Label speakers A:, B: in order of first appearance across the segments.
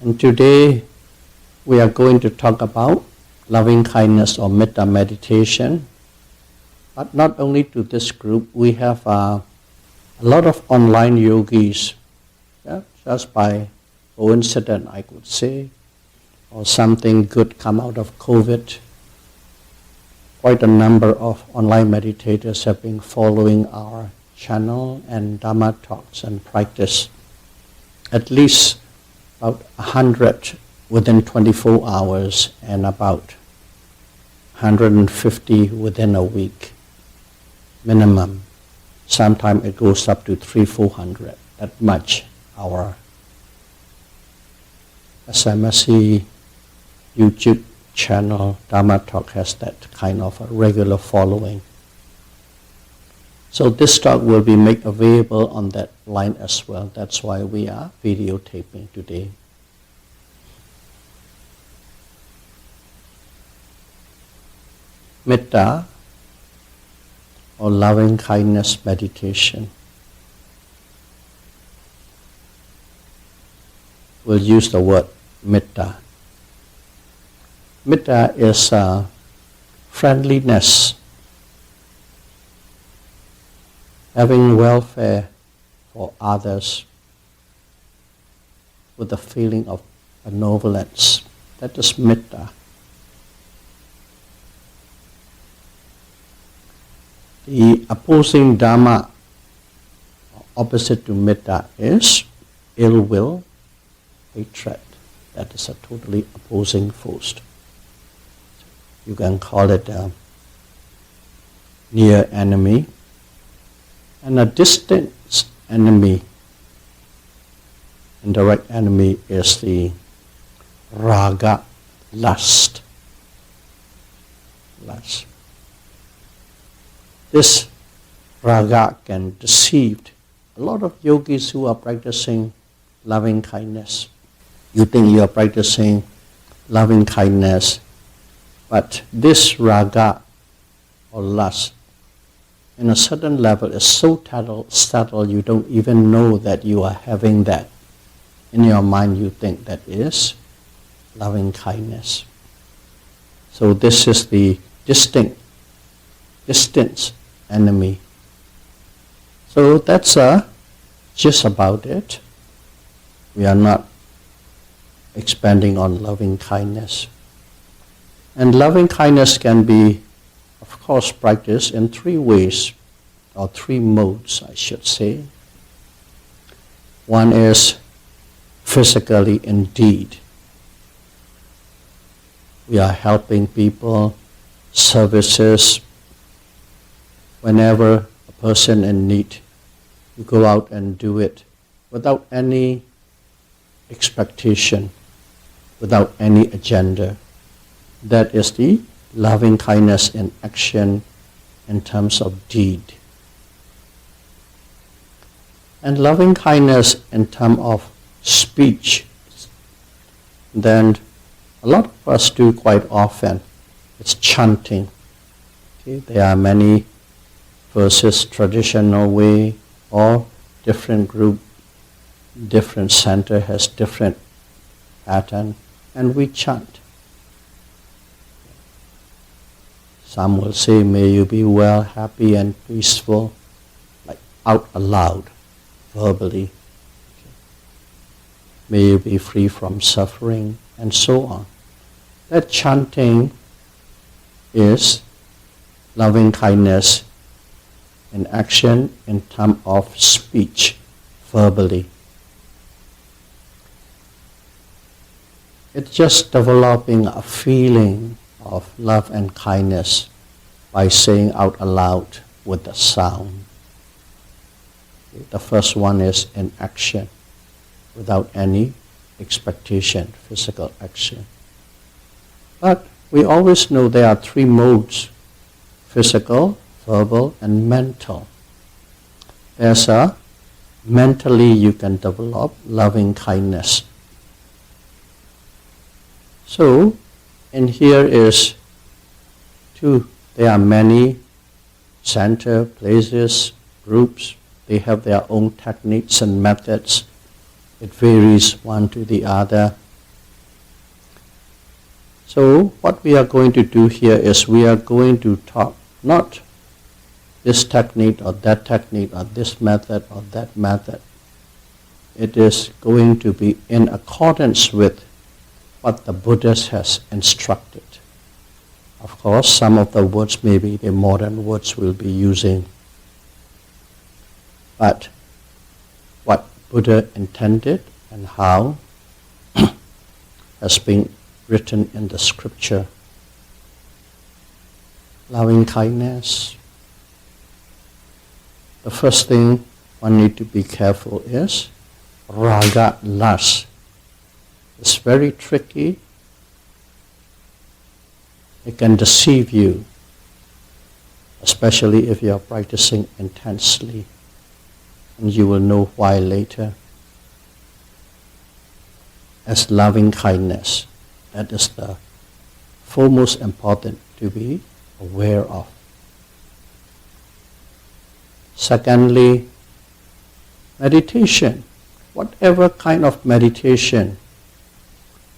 A: And today we are going to talk about loving kindness or Metta meditation. But not only to this group, we have a lot of online yogis, just by coincidence I could say, or something good come out of COVID. Quite a number of online meditators have been following our channel and Dhamma talks and practice. At least about 100 within 24 hours and about 150 within a week minimum. Sometimes it goes up to 300-400, that much. Our SMSC YouTube channel, Dhamma Talk, has that kind of a regular following. So this talk will be made available on that line as well. That's why we are videotaping today. Metta or loving kindness meditation. We'll use the word metta. Metta is friendliness, having welfare for others with a feeling of benevolence. That is metta. The opposing dhamma, opposite to metta, is ill will, hatred. That is a totally opposing force. You can call it a near enemy. And a distant enemy, indirect enemy, is the raga, lust. This raga can deceive a lot of yogis who are practicing loving kindness. You think you are practicing loving kindness, but this raga or lust, in a certain level, is so subtle you don't even know that you are having that. In your mind you think that is loving kindness. So this is the distant enemy. So that's just about it. We are not expanding on loving kindness. And loving kindness can be, of course, practiced in three ways, or three modes, I should say. One is physically indeed. We are helping people, services. Whenever a person in need, you go out and do it without any expectation, without any agenda. That is the loving kindness in action in terms of deed. And loving kindness in terms of speech, then a lot of us do quite often. It's chanting. Okay? There are many verses, traditional way, or different group, different center has different pattern, and we chant. Some will say, may you be well, happy and peaceful, like out aloud, verbally. May you be free from suffering, and so on. That chanting is loving kindness in action in terms of speech, verbally. It's just developing a feeling of love and kindness by saying out aloud with the sound. The first one is in action, without any expectation, physical action. But we always know there are three modes: physical, verbal, and mental. There's a mentally you can develop loving kindness. So, and here is there are many center, places, groups. They have their own techniques and methods. It varies one to the other. So what we are going to do here is we are going to talk not this technique or that technique or this method or that method. It is going to be in accordance with what the Buddha has instructed. Of course, some of the words maybe the modern words will be using, but what Buddha intended and how has been written in the scripture. Loving kindness. The first thing one need to be careful is raga, lust. It's very tricky. It can deceive you, especially if you are practicing intensely, and you will know why later. As loving kindness, that is the foremost important to be aware of. Secondly, meditation. Whatever kind of meditation,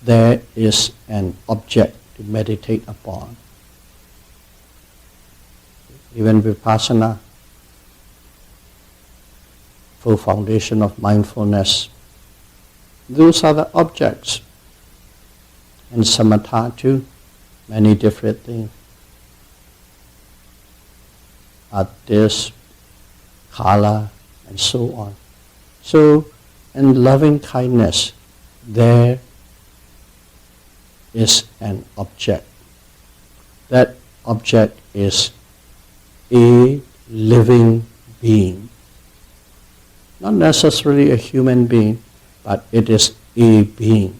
A: there is an object to meditate upon. Even vipassana, full foundation of mindfulness, those are the objects. And samatha too, many different things. This, kala, and so on. So, in loving kindness, there is an object. That object is a living being. Not necessarily a human being, but it is a being,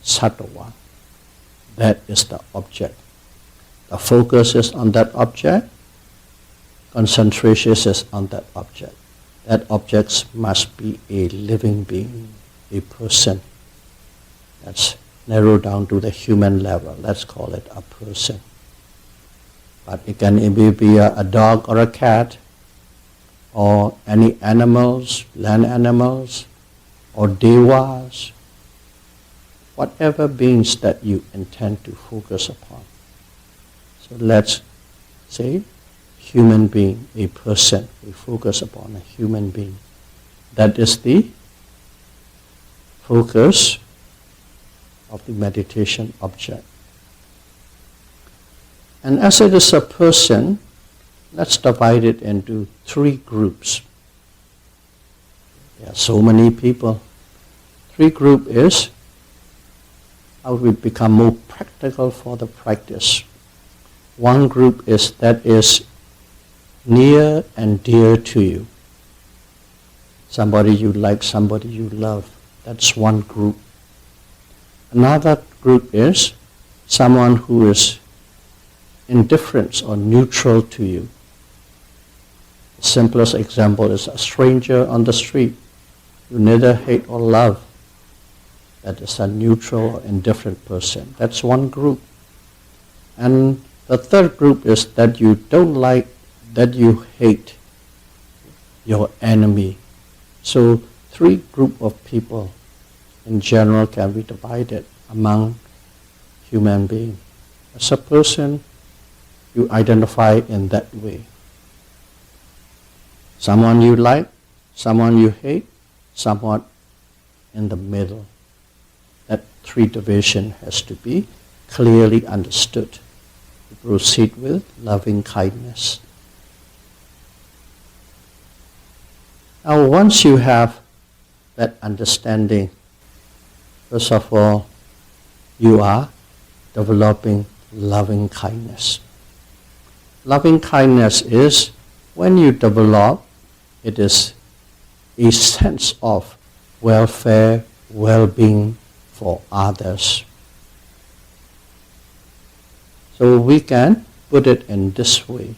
A: sattva. That is the object. The focus is on that object. Concentration is on that object. That object must be a living being, a person. That's narrowed down to the human level. Let's call it a person. But it can be a dog or a cat, or any animals, land animals, or devas, whatever beings that you intend to focus upon. So let's say human being, a person. We focus upon a human being. That is the focus of the meditation object. And as it is a person, let's divide it into 3 groups. There are so many people. 3 groups is how we become more practical for the practice. 1 group is that is near and dear to you. Somebody you like, somebody you love. That's 1 group. Another group is someone who is indifferent or neutral to you. The simplest example is a stranger on the street. You neither hate or love. That is a neutral or indifferent person. That's 1 group. And the 3rd group is that you don't like, that you hate, your enemy. So 3 group of people in general can be divided among human beings. As a person, you identify in that way. Someone you like, someone you hate, someone in the middle. That 3 division has to be clearly understood to proceed with loving kindness. Now once you have that understanding, first of all, you are developing loving kindness. Loving kindness is when you develop, it is a sense of welfare, well-being for others. So we can put it in this way.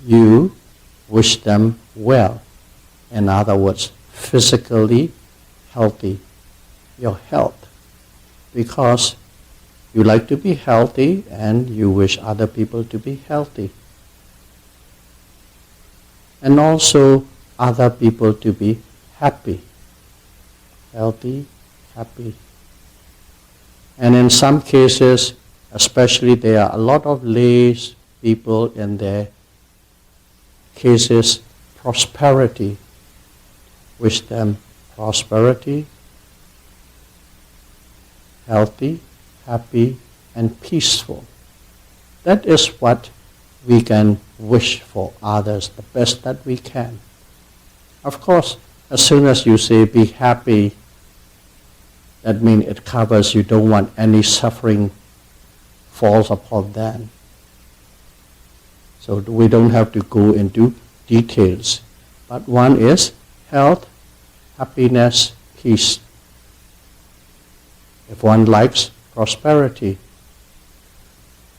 A: You wish them well. In other words, physically healthy, your health. Because you like to be healthy and you wish other people to be healthy. And also other people to be happy. Healthy, happy. And in some cases, especially there are a lot of lay people in their cases, prosperity. Wish them prosperity, healthy, happy, and peaceful. That is what we can wish for others, the best that we can. Of course, as soon as you say be happy, that means it covers, you don't want any suffering falls upon them. So we don't have to go into details. But one is health, happiness, peace. If one likes prosperity,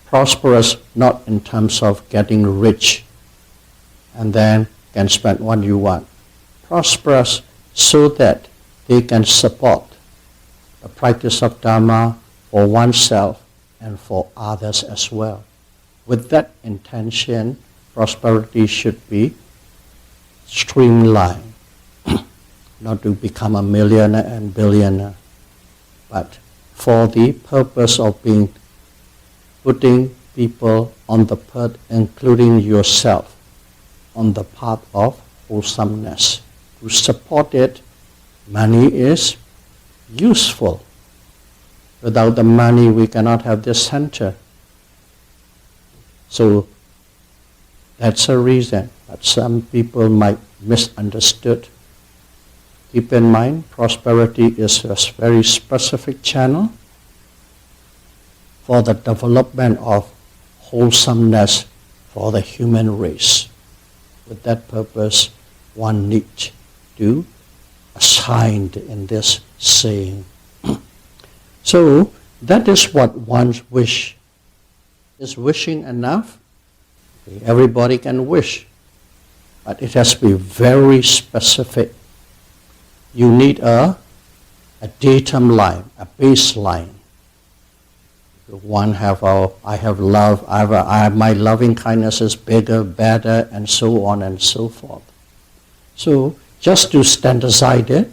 A: prosperous not in terms of getting rich and then can spend what you want. Prosperous so that they can support the practice of Dharma for oneself and for others as well. With that intention, prosperity should be streamlined, not to become a millionaire and billionaire, but for the purpose of putting people on the path, including yourself, on the path of wholesomeness. To support it, money is useful. Without the money, we cannot have this center. So that's a reason, but some people might misunderstood. Keep in mind, prosperity is a very specific channel for the development of wholesomeness for the human race. With that purpose, one needs to assign in this saying. So that is what one's wish. Is wishing enough? Okay, everybody can wish, but it has to be very specific. You need a datum line, a baseline. One have I have love, my loving kindness is bigger, better, and so on and so forth. So just to standardize it,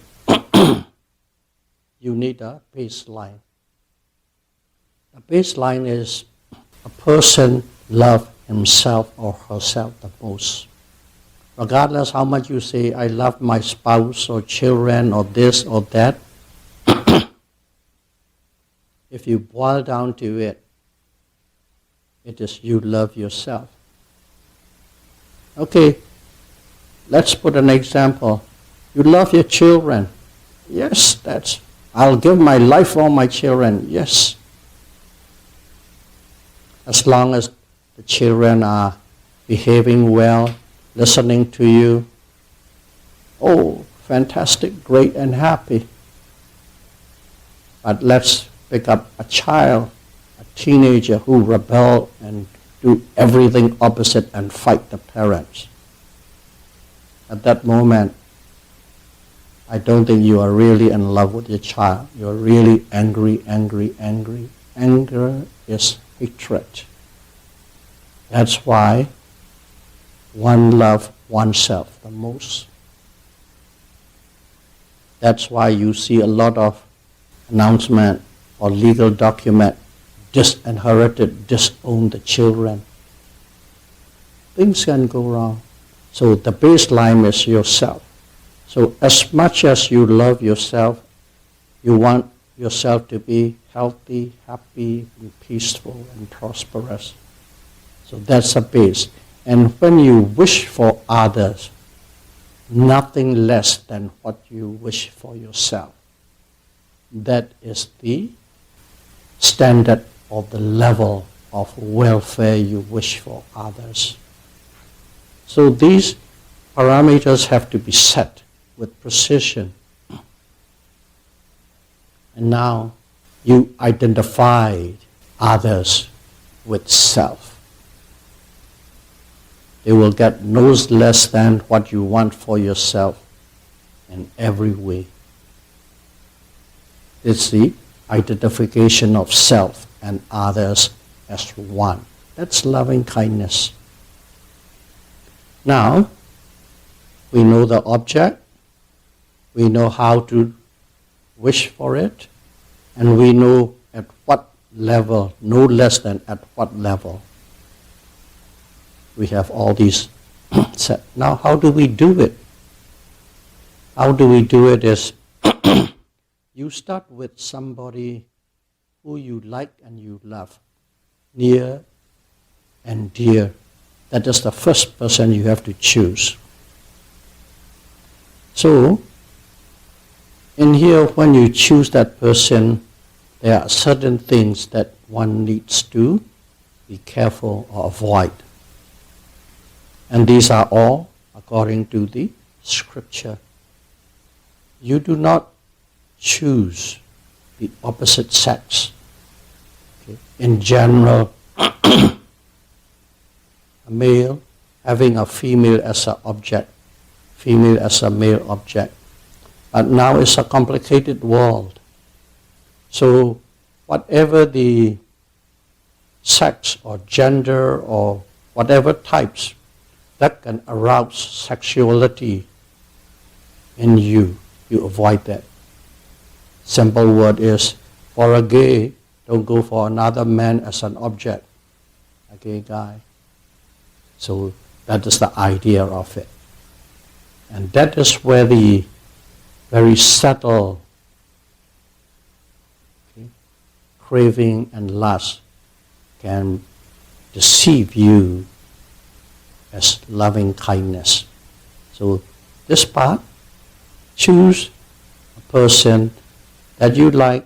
A: you need a baseline. The baseline is a person love himself or herself the most. Regardless how much you say, I love my spouse or children or this or that, if you boil down to it, it is you love yourself. Okay, let's put an example. You love your children. Yes, I'll give my life for my children. Yes. As long as the children are behaving well, listening to you, oh, fantastic, great and happy. But let's pick up a child, a teenager who rebel and do everything opposite and fight the parents. At that moment, I don't think you are really in love with your child. You are really angry. Anger is hatred. That's why one loves oneself the most. That's why you see a lot of announcement or legal document, disinherited, disown the children. Things can go wrong. So the baseline is yourself. So as much as you love yourself, you want yourself to be healthy, happy, and peaceful, and prosperous. So that's a base. And when you wish for others, nothing less than what you wish for yourself. That is the standard of the level of welfare you wish for others. So these parameters have to be set with precision. And now you identified others with self. They will get no less than what you want for yourself in every way. It's the identification of self and others as one. That's loving kindness. Now, we know the object, we know how to wish for it, and we know at what level, no less than at what level. We have all these set. Now, how do we do it? How do we do it is, you start with somebody who you like and you love, near and dear. That is the first person you have to choose. So, in here, when you choose that person, there are certain things that one needs to be careful or avoid. And these are all according to the scripture. You do not choose the opposite sex. Okay? In general, a male having a female as an object, female as a male object. But now it's a complicated world. So whatever the sex or gender or whatever types that can arouse sexuality in you, you avoid that. Simple word is, for a gay, don't go for another man as an object, a gay guy. So that is the idea of it. And that is where the very subtle craving and lust can deceive you as loving kindness. So this part, choose a person that you like,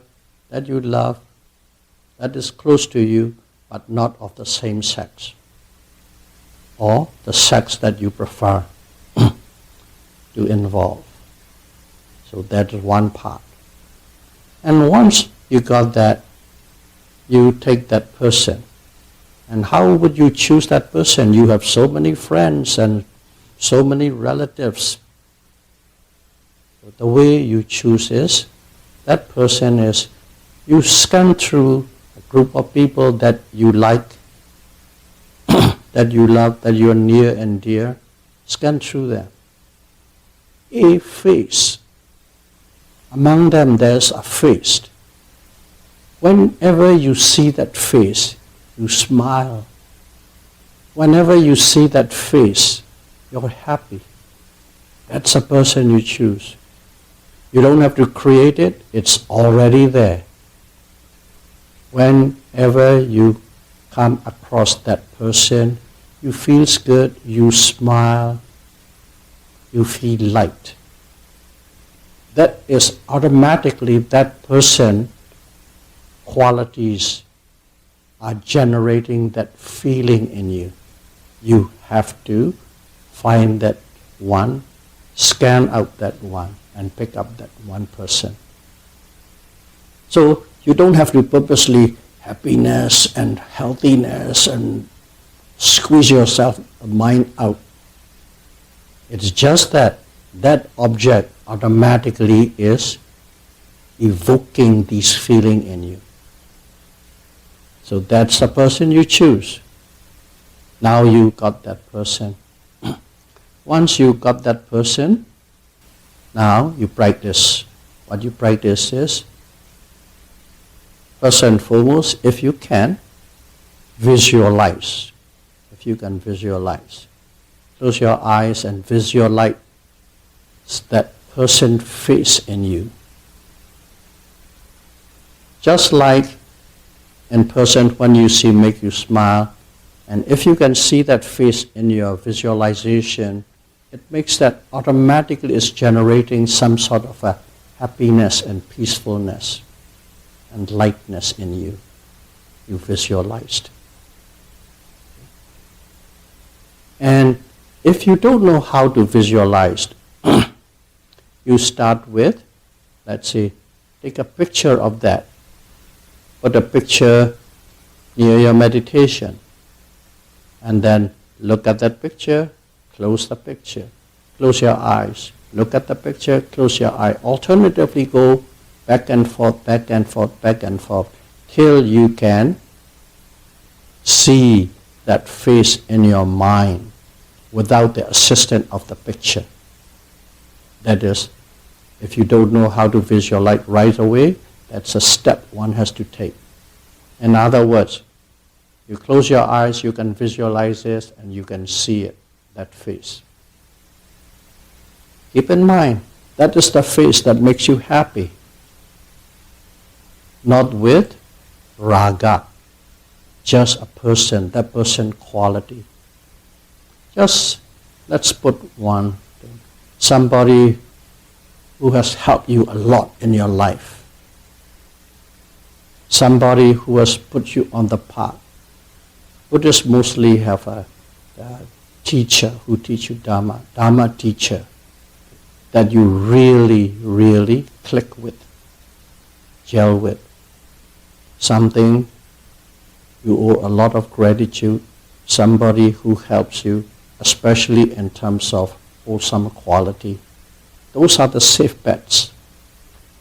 A: that you love, that is close to you, but not of the same sex, or the sex that you prefer to involve. So that is one part. And once you got that, you take that person. And how would you choose that person? You have so many friends and so many relatives. So the way you choose is, that person is, you scan through a group of people that you like, that you love, that you are near and dear. Scan through them. A face. Among them there's a face. Whenever you see that face, you smile. Whenever you see that face, you're happy. That's a person you choose. You don't have to create it, it's already there. Whenever you come across that person, you feel good, you smile, you feel light. That is automatically that person qualities are generating that feeling in you. You have to find that one, scan out that one, and pick up that one person. So you don't have to purposely happiness and healthiness and squeeze yourself mind out. It's just that that object automatically is evoking these feelings in you. So that's the person you choose. Now you got that person. Once you got that person, now you practice. What you practice is, first and foremost, if you can, visualize. If you can visualize. Close your eyes and visualize that person's face in you. Just like in person, when you see, make you smile. And if you can see that face in your visualization, it makes that automatically is generating some sort of a happiness and peacefulness and lightness in you. You visualized. And if you don't know how to visualize, you start with, let's say, take a picture of that. Put a picture near your meditation. And then look at that picture, close the picture. Close your eyes. Look at the picture, close your eye. Alternatively, go back and forth, back and forth, back and forth, till you can see that face in your mind without the assistance of the picture. That is, if you don't know how to visualize right away, That's a step one has to take. In other words, you close your eyes, you can visualize this and you can see it, that face. Keep in mind, that is the face that makes you happy. Not with raga, just a person, that person quality. Just, let's put one thing. Somebody who has helped you a lot in your life. Somebody who has put you on the path. Buddhists mostly have a teacher who teach you Dharma, Dharma teacher that you really, really click with, gel with. Something you owe a lot of gratitude, somebody who helps you, especially in terms of wholesome quality. Those are the safe bets.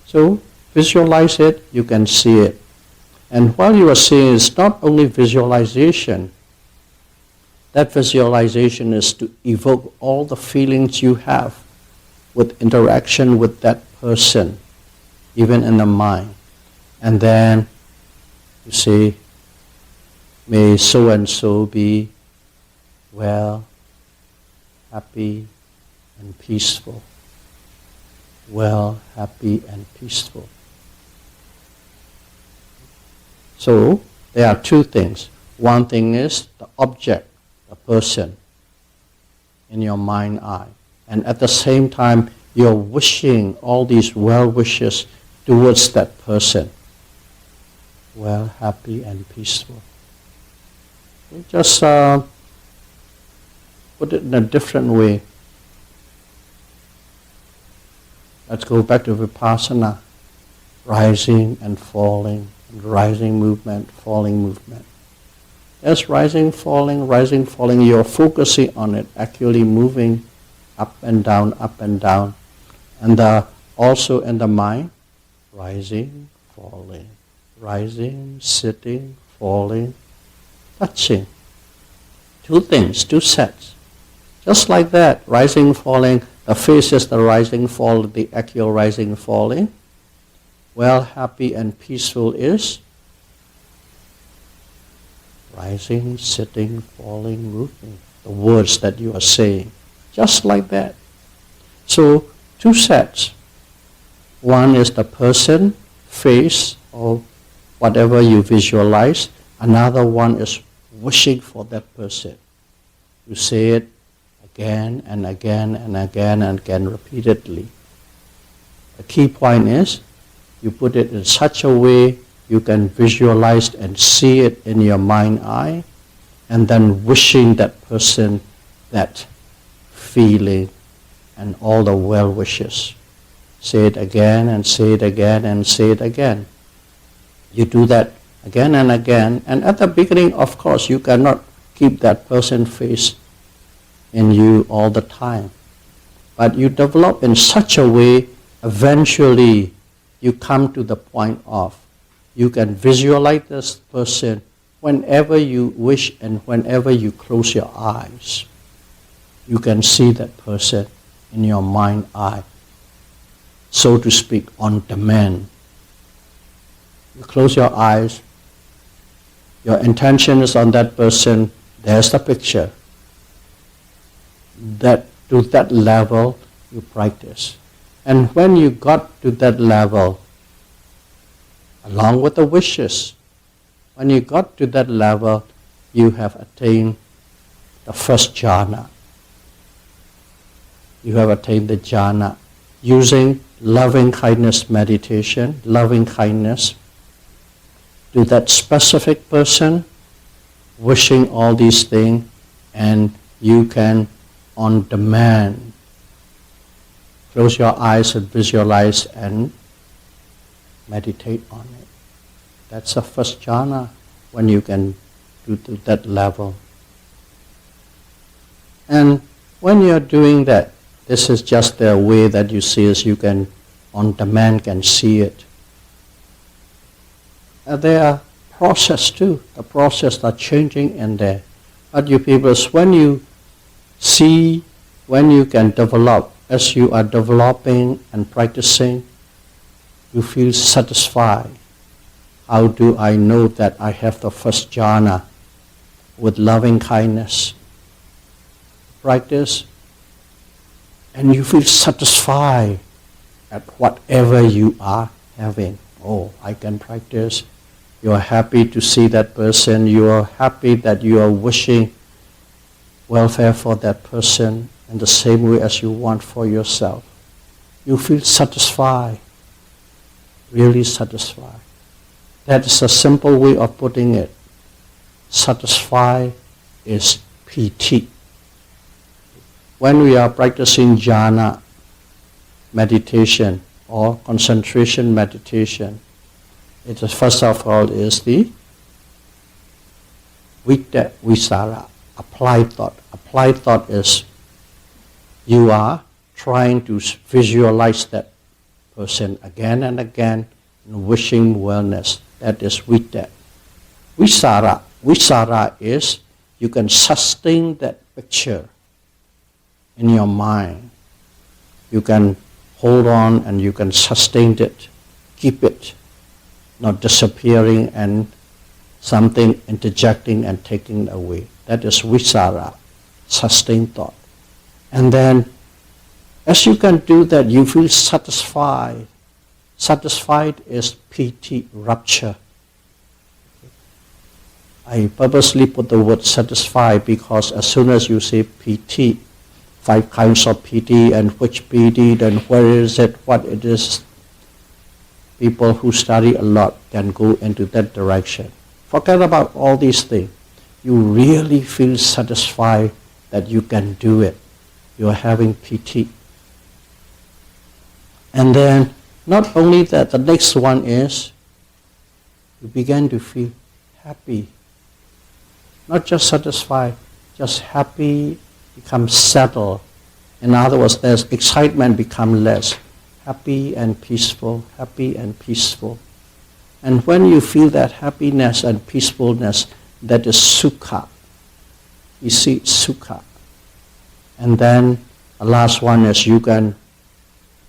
A: So visualize it, you can see it. And while you are seeing, it's not only visualization. That visualization is to evoke all the feelings you have with interaction with that person, even in the mind. And then you say, may so and so be well, happy, and peaceful. Well, happy, and peaceful. So, there are two things. One thing is the object, the person, in your mind eye. And at the same time, you're wishing all these well wishes towards that person. Well, happy, and peaceful. Just put it in a different way. Let's go back to Vipassana. Rising and falling, and rising movement, falling movement. As rising, falling, you're focusing on it, actually moving up and down, and also in the mind, rising, sitting, falling, touching. Two things, two sets. Just like that, rising, falling, the face is the rising, fall, the actual rising, falling. Well, happy and peaceful is rising, sitting, falling, moving. The words that you are saying. Just like that. So, two sets. One is the person, face, or whatever you visualize. Another one is wishing for that person. You say it again and again and again and again repeatedly. The key point is, you put it in such a way you can visualize and see it in your mind eye, and then wishing that person that feeling and all the well wishes. Say it again and say it again and say it again. You do that again and again, and at the beginning, of course, you cannot keep that person's face in you all the time. But you develop in such a way, eventually you come to the point of you can visualize this person whenever you wish and whenever you close your eyes. You can see that person in your mind eye, so to speak, on demand. You close your eyes, your intention is on that person, there's the picture. That to that level you practice. And when you got to that level, along with the wishes, when you got to that level, you have attained the first jhana. You have attained the jhana using loving kindness meditation, loving kindness to that specific person, wishing all these things, and you can on demand close your eyes and visualize and meditate on it. That's the first jhana when you can do to that level. And when you're doing that, this is just the way that you see as you can on demand can see it. There are process too. The process are changing in there. But you people, when you see, when you can develop, as you are developing and practicing, You feel satisfied. How do I know that I have the first jhana with loving kindness? Practice, and you feel satisfied at whatever you are having. Oh, I can practice. You are happy to see that person. You are happy that you are wishing welfare for that person in the same way as you want for yourself. You feel satisfied, really satisfied. That is a simple way of putting it. Satisfied is piti. When we are practicing jhana meditation or concentration meditation, it is first of all is the vitta visara, applied thought. Applied thought is you are trying to visualize that person again and again and wishing wellness. That is vitta. Visara. Visara is you can sustain that picture in your mind. You can hold on and you can sustain it, keep it, not disappearing and something interjecting and taking away. That is visara, sustained thought. And then as you can do that, you feel satisfied. Satisfied is piti, rapture. I purposely put the word satisfied because as soon as you say piti, 5 kinds of piti and which piti, then where is it, what it is, people who study a lot can go into that direction. Forget about all these things. You really feel satisfied that you can do it. You are having piti. And then not only that, the next one is you begin to feel happy. Not just satisfied, just happy, become settled. In other words, there's excitement become less. Happy and peaceful, happy and peaceful. And when you feel that happiness and peacefulness, that is sukha. You see sukha. And then the last one is you can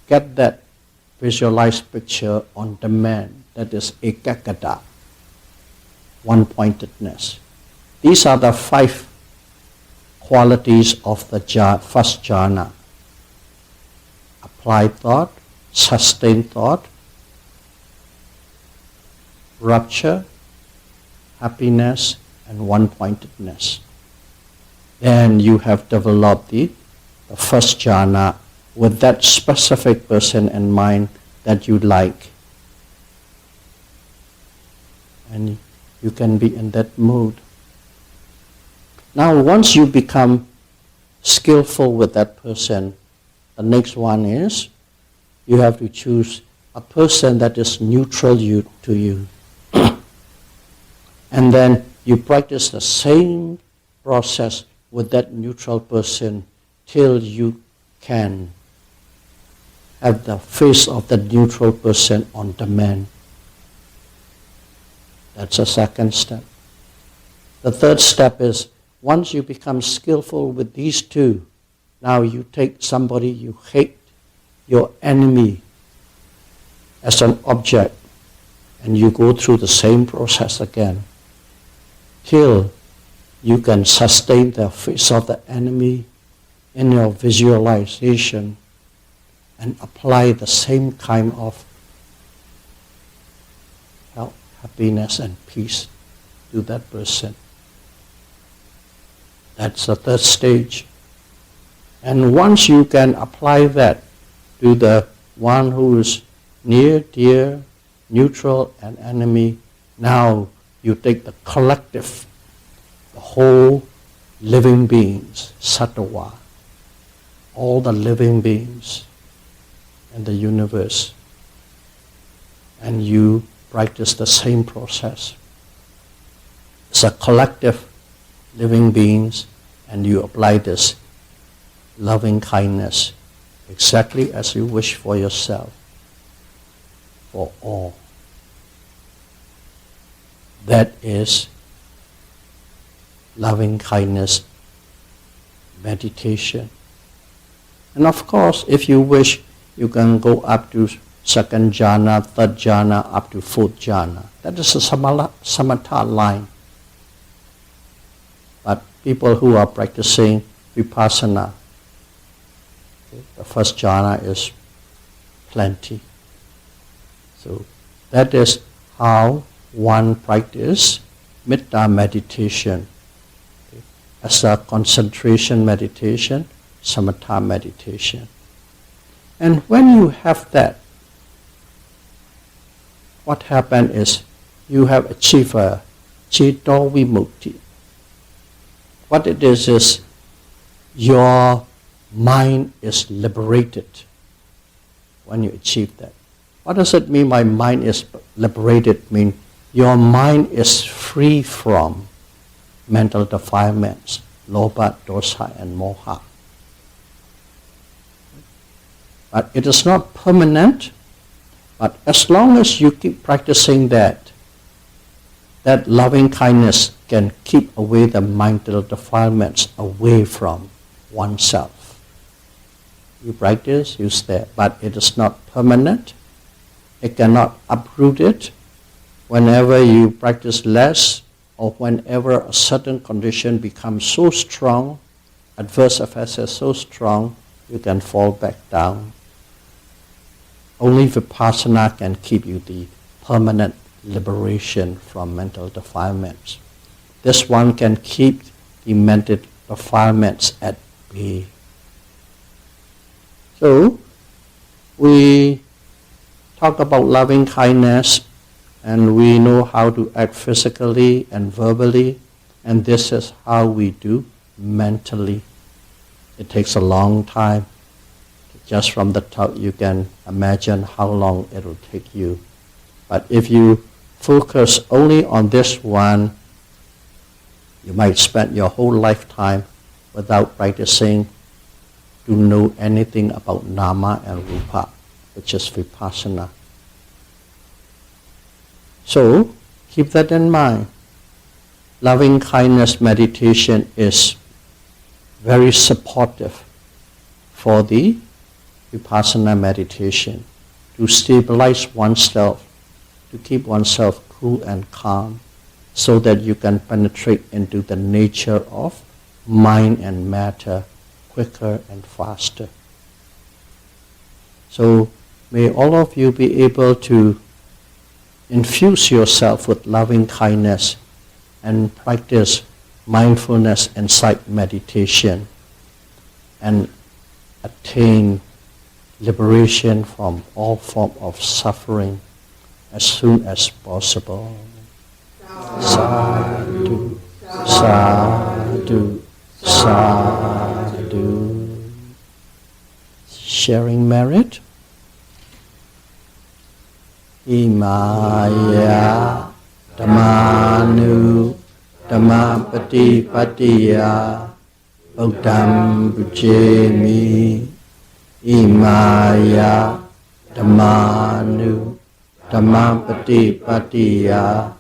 A: get that visualized picture on demand. That is ekaggata, one-pointedness. These are the 5 qualities of the first jhana. Applied thought, sustained thought, rapture, happiness, and one-pointedness. Then you have developed the first jhana with that specific person in mind that you like. And you can be in that mood. Now once you become skillful with that person, the next one is you have to choose a person that is neutral to you. And then you practice the same process with that neutral person till you can have the face of the neutral person on demand. That's the second step. The third step is once you become skillful with these 2, now you take somebody you hate, your enemy, as an object, and you go through the same process again till you can sustain the face of the enemy in your visualization and apply the same kind of happiness and peace to that person. That's the third stage. And once you can apply that to the one who is near, dear, neutral, and enemy, now you take the collective, the whole living beings, sattva, all the living beings in the universe, and you practice the same process. It's a collective living beings, and you apply this loving kindness exactly as you wish for yourself, for all. That is loving kindness meditation. And of course, if you wish, you can go up to second jhana, third jhana, up to fourth jhana. That is a samatha line. But people who are practicing vipassana, the first jhana is plenty. So that is how one practice metta meditation, as a concentration meditation, samatha meditation. And when you have that, what happens is you have achieved a cito vimukti. What it is your mind is liberated when you achieve that. What does it mean my mind is liberated? Mean your mind is free from mental defilements, lobha, dosa, and moha. But it is not permanent, but as long as you keep practicing that loving kindness can keep away the mental defilements away from oneself. You practice, you stay, but it is not permanent. It cannot uproot it. Whenever you practice less, or whenever a certain condition becomes so strong, adverse effects are so strong, you can fall back down. Only vipassana can keep you the permanent liberation from mental defilements. This one can keep the mental defilements at bay. So, we talk about loving kindness, and we know how to act physically and verbally, and this is how we do mentally. It takes a long time. Just from the top you can imagine how long it will take you. But if you focus only on this one, you might spend your whole lifetime without practicing to know anything about nama and rupa, which is vipassana. So, keep that in mind. Loving kindness meditation is very supportive for the vipassana meditation, to stabilize oneself, to keep oneself cool and calm, so that you can penetrate into the nature of mind and matter quicker and faster. So may all of you be able to infuse yourself with loving kindness and practice mindfulness and sight meditation and attain liberation from all form of suffering as soon as possible. Sadhu, sadhu, sadhu. Sharing merit. Imaya dhammanu dhammapati patiya Buddham Bujemi. Imaya dhammanu dhammapati patiya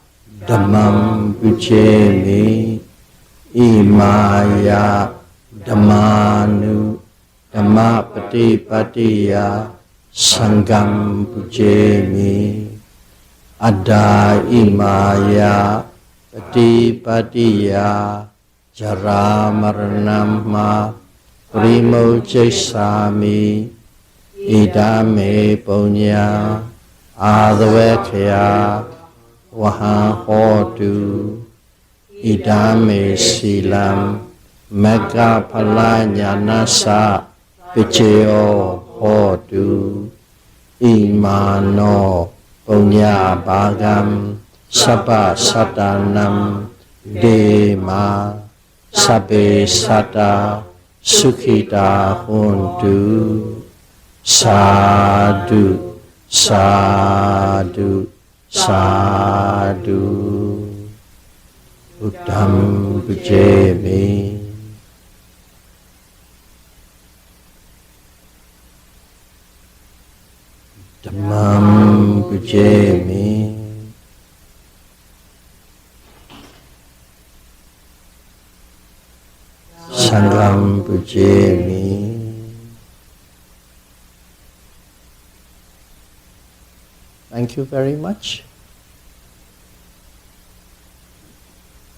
A: dhammam Bujemi. Imaya dhammanu dhammapati patiya Sangham Pujemi. Adda imaya patipatiya jara maranamma primochesami idame punya adavekya vahan hotu idame silam mega palanyanasa picheo hotu imano punya bhagam sabba satanam dema sabbe sata sukhita hontu. Sadhu, sadhu, sadhu. Buddham Bujemi. Dhammam Bujemi. Sangham Bujemi. Thank you very much.